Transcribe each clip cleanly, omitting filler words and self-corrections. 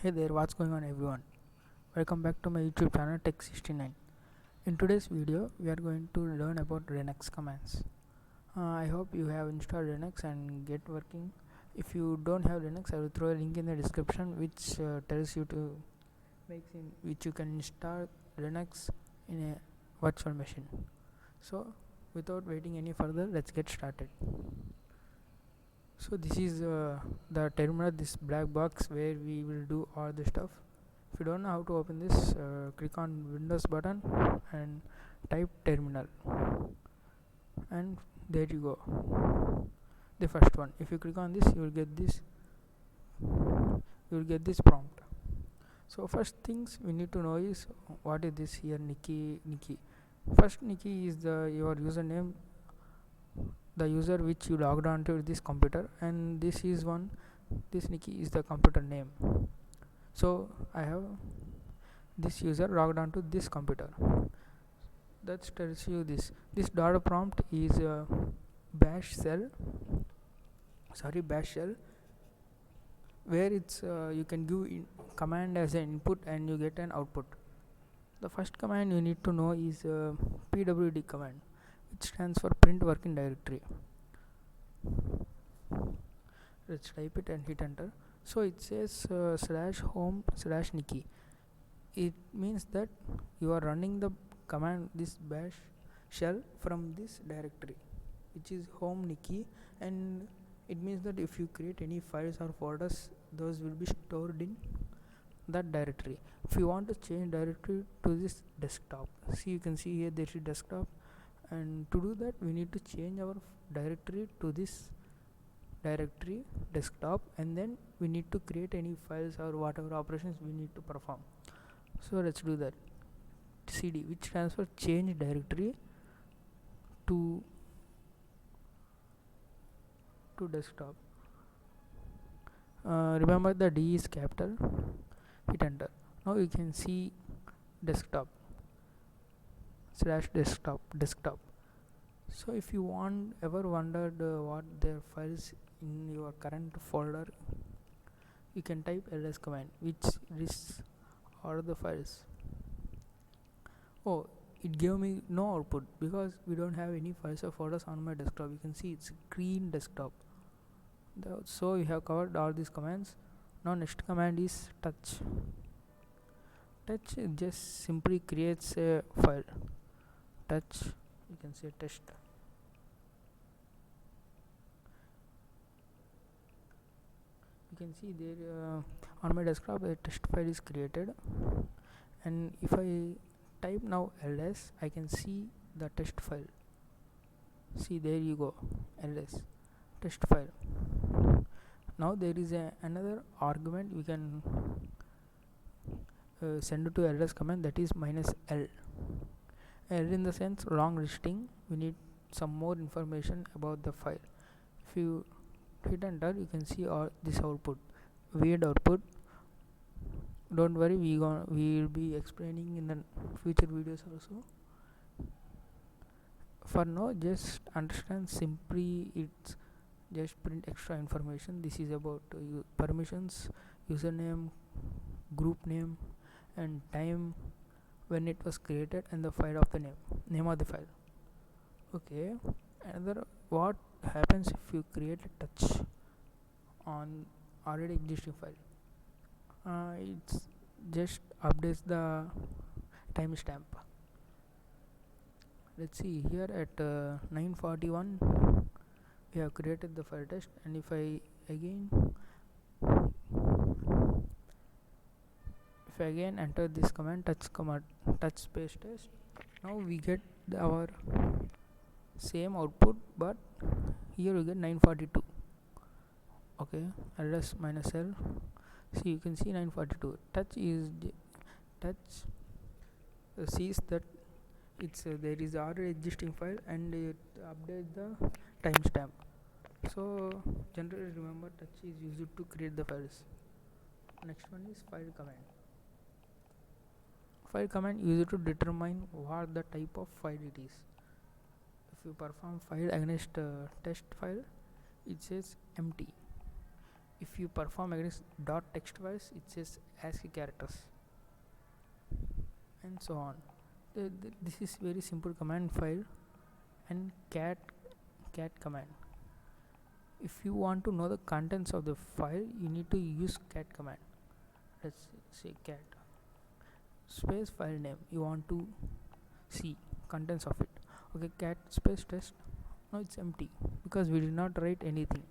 Hey there, what's going on everyone? Welcome back to my YouTube channel Tech69. In today's video, we are going to learn about Linux commands. I hope you have installed Linux and get working. If you don't have Linux, I will throw a link in the description which tells you to which you can install Linux in a virtual machine. So, without waiting any further, let's get started. So this is the terminal, this black box where we will do all the stuff. If you don't know how to open this, click on Windows button and type terminal, and there you go, the first one. If you click on this, you will get this prompt. So first things we need to know is what is this here, Nikki. First, Nikki is your username, the user which you logged on to this computer, and this Nikki is the computer name. So I have this user logged on to this computer. That tells you this dot prompt is a bash shell, where it's you can give command as an input and you get an output. The first command you need to know is pwd command, which stands for print working directory. Let's type it and hit enter. So it says /home/Nikki. It means that you are running the command, this bash shell, from this directory, which is home Nikki, and it means that if you create any files or folders, those will be stored in that directory. If you want to change directory to this desktop, see, you can see here there is desktop, and to do that we need to change our directory to this directory desktop, and then we need to create any files or whatever operations we need to perform. So let's do that. cd, which stands for change directory to desktop. Remember the D is capital. Hit enter. Now you can see desktop /desktop. So if you ever wondered what their files in your current folder, you can type ls command, which lists all the files. Oh, it gave me no output because we don't have any files or folders on my desktop. You can see it's green desktop. So we have covered all these commands. Now next command is touch. Touch just simply creates a file. Touch, you can say test. You can see there on my desktop a test file is created, and if I type now ls, I can see the test file. See, there you go, ls test file. Now there is another argument we can send to ls command, that is -l. L in the sense long listing. We need some more information about the file. If you hit enter, you can see all this output, weird output. Don't worry, we will be explaining in the future videos also. For now, just understand simply, it's just print extra information. This is about permissions, username, group name, and time when it was created, and the file of the name of the file. Okay, another, what happens if you create a touch on already existing file? It's just updates the timestamp. Let's see here at 9:41 we have created the file test, and if I again enter this command, touch space test, now we get our same output, but here we get 9:42. Okay, ls -l. See, you can see 9:42. Touch sees that it's there is already existing file, and it updates the timestamp. So generally remember, touch is used to create the files. Next one is file command. File command used to determine what the type of file it is. If you perform file against test file, it says empty. if you perform against dot text files, it says ASCII characters, and so on. This is very simple command file. And cat command, if you want to know the contents of the file, you need to use cat command. Let's say cat space file name, you want to see contents of it. Okay, cat space test. Now it's empty because we did not write anything.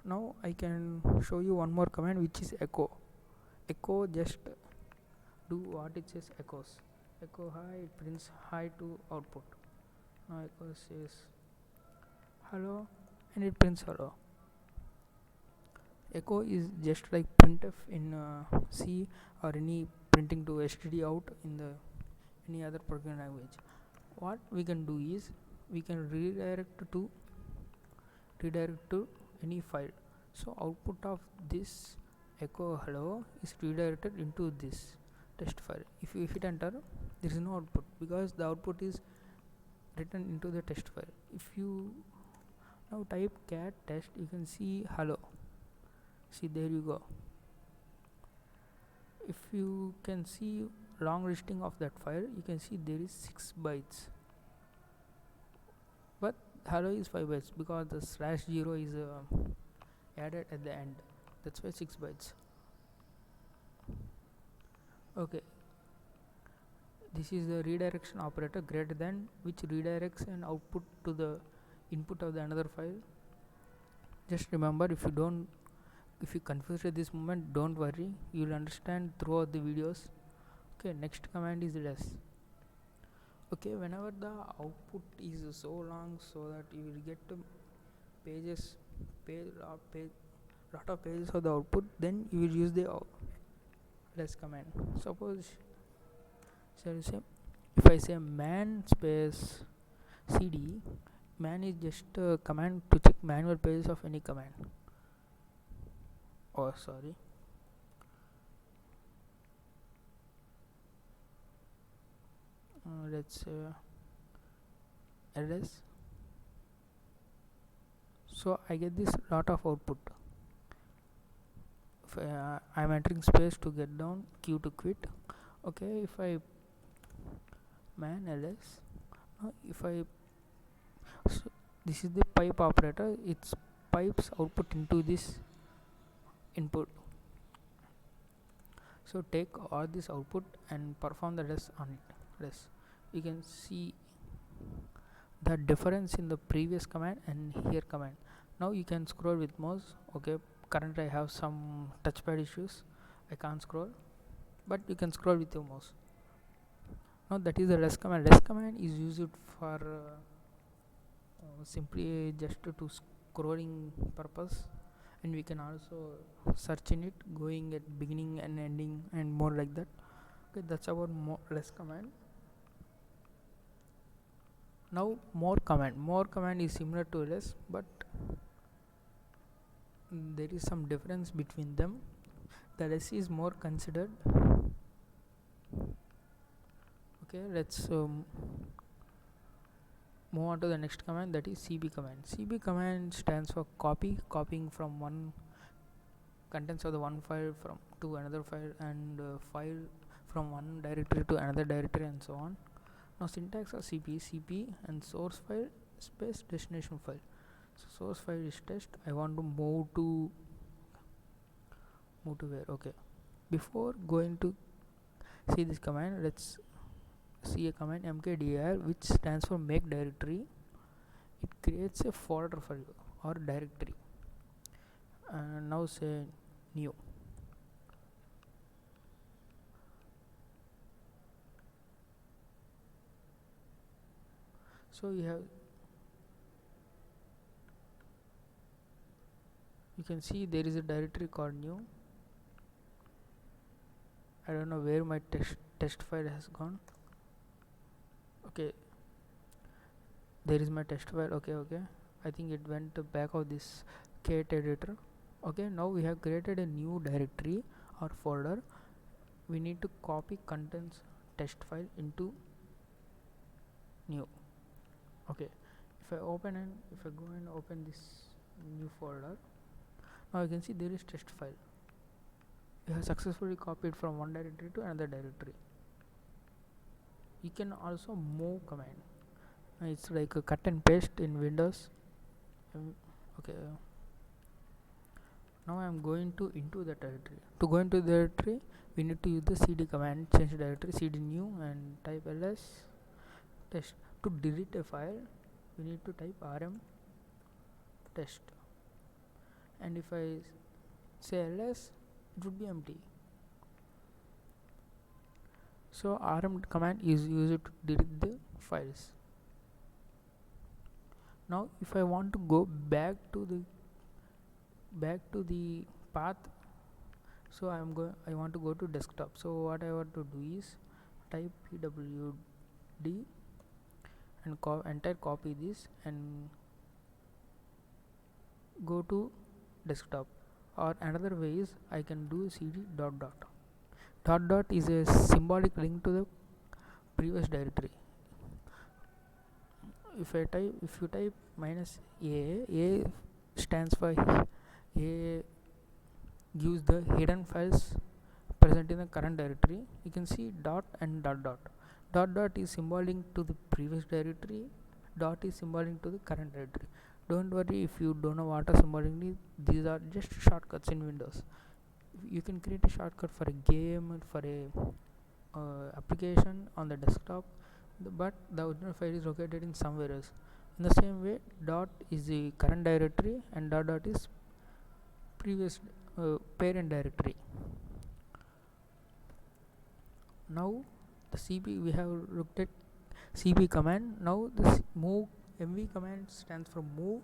Now I can show you one more command, which is echo. Echo just do what it says echoes. Echo hi, it prints hi to output. Now echo says hello and it prints hello. Echo is just like printf in C or any printing to std out in the any other programming language. What we can do is we can redirect to any file. So output of this echo hello is redirected into this test file. If you hit enter, there is no output because the output is written into the test file. If you now type cat test, you can see hello. See, there you go. If you can see long listing of that file, you can see there is 6 bytes, but hello is 5 bytes because the /0 is added at the end. That's why 6 bytes. Okay, this is the redirection operator greater than, which redirects an output to the input of the another file. Just remember, if you confused at this moment, don't worry, you will understand throughout the videos. Okay, next command is res. Okay, whenever the output is so long so that you will get lot of pages of the output, then you will use the res command. Suppose if I say man space cd, man is just a command to check manual pages of any command. Oh, sorry. Let's say ls. So I get this lot of output. If I'm entering space to get down, q to quit. Okay, if I man ls, if I so this is the pipe operator, it pipes output into this input. So take all this output and perform the res on it. You can see the difference in the previous command and here command. Now you can scroll with mouse. Okay, currently I have some touchpad issues, I can't scroll, but you can scroll with your mouse. Now that is the res command. Res command is used for simply just to scrolling purpose, and we can also search in it, going at beginning and ending and more like that. Okay, that's about res command. Now more command is similar to res, but there is some difference between them. The res is more considered. Okay, let's move on to the next command, that is cb command. Cb command stands for copying from one contents of the one file from to another file, and file from one directory to another directory, and so on. Now syntax of cp and source file space destination file. So source file is test. I want to move to where? Okay, before going to see this command, let's see a command mkdir, which stands for make directory. It creates a folder for you or directory, and now say new. So you can see there is a directory called new. I don't know where my test file has gone. Okay, there is my test file. Okay, I think it went back of this cat editor. Okay, now we have created a new directory or folder. We need to copy contents test file into new. Okay, if I go and open this new folder, Now you can see there is test file. We have successfully copied from one directory to another directory. You can also move command. It's like a cut and paste in Windows. Okay, now I am going to into the directory. To go into the directory, we need to use the cd command, change directory, cd new, and type ls test. To delete a file, we need to type rm test, and if I say ls, it would be empty. So rm command is used to delete the files. Now if I want to go back to the path, so I want to go to desktop. So what I want to do is type pwd and copy this and go to desktop. Or another way is I can do cd dot dot. Dot dot is a symbolic link to the previous directory. If you type minus a stands for a gives the hidden files present in the current directory. You can see dot and dot dot. Dot dot is symbolic to the previous directory. Dot is symbolic to the current directory. Don't worry if you don't know what are symbolic. These are just shortcuts in Windows. You can create a shortcut for a game, for a application on the desktop, but the original file is located in somewhere else. In the same way, dot is the current directory and dot dot is previous parent directory. Now the cp, we have looked at cp command. Now this move mv command stands for move,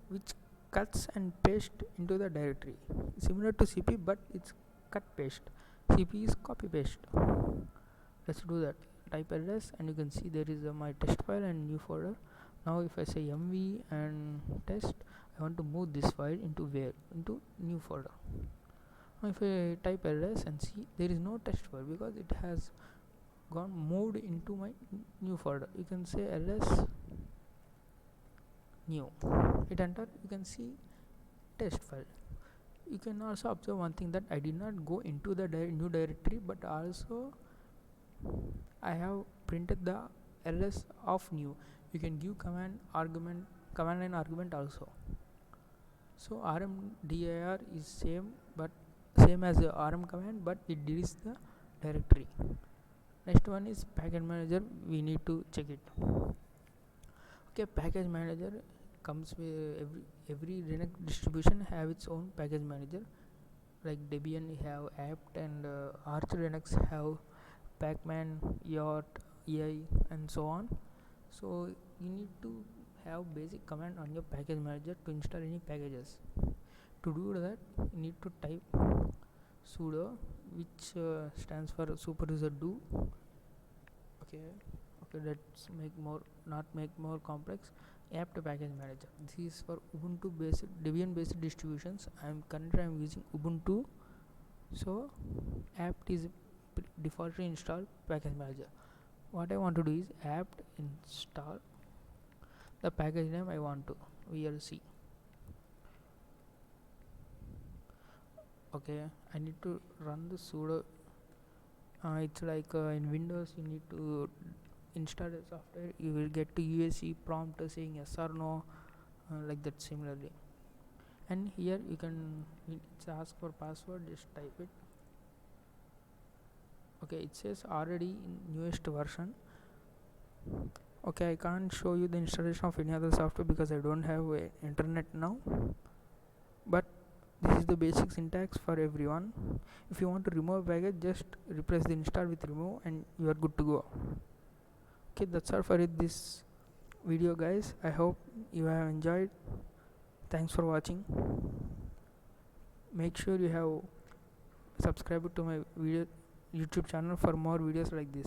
which cuts and paste into the directory, similar to cp, but it's cut paste. cp is copy paste. Let's do that. Type ls and you can see there is my test file and new folder. Now if I say mv and test, I want to move this file into new folder. Now if I type ls and see, there is no test file because it has gone moved into my new folder. You can say ls new, hit enter, you can see test file. You can also observe one thing, that I did not go into the new directory, but also I have printed the ls of new. You can give command line argument also. So rmdir is same as the rm command, but it deletes the directory. Next one is package manager. We need to check it. Okay, package manager comes with every Linux distribution have its own package manager. Like Debian have apt, and Arch Linux have pacman, yacht, ei, and so on. So you need to have basic command on your package manager to install any packages. To do that, you need to type sudo, which stands for superuser do. Okay, let's not make more complex. Apt package manager, this is for Ubuntu based, Debian based distributions. I'm using Ubuntu, so apt is defaultly installed package manager. What I want to do is apt install the package name I want to, vlc. Okay, I need to run the sudo. It's like in Windows, you need to install the software, you will get to UAC prompt saying yes or no, like that similarly. And here you can, it's ask for password, just type it. Okay, it says already in newest version. Okay, I can't show you the installation of any other software because I don't have internet now, but this is the basic syntax for everyone. If you want to remove a package, just replace the install with remove and you are good to go. Okay, that's all for this video, guys. I hope you have enjoyed. Thanks for watching. Make sure you have subscribed to my YouTube channel for more videos like this.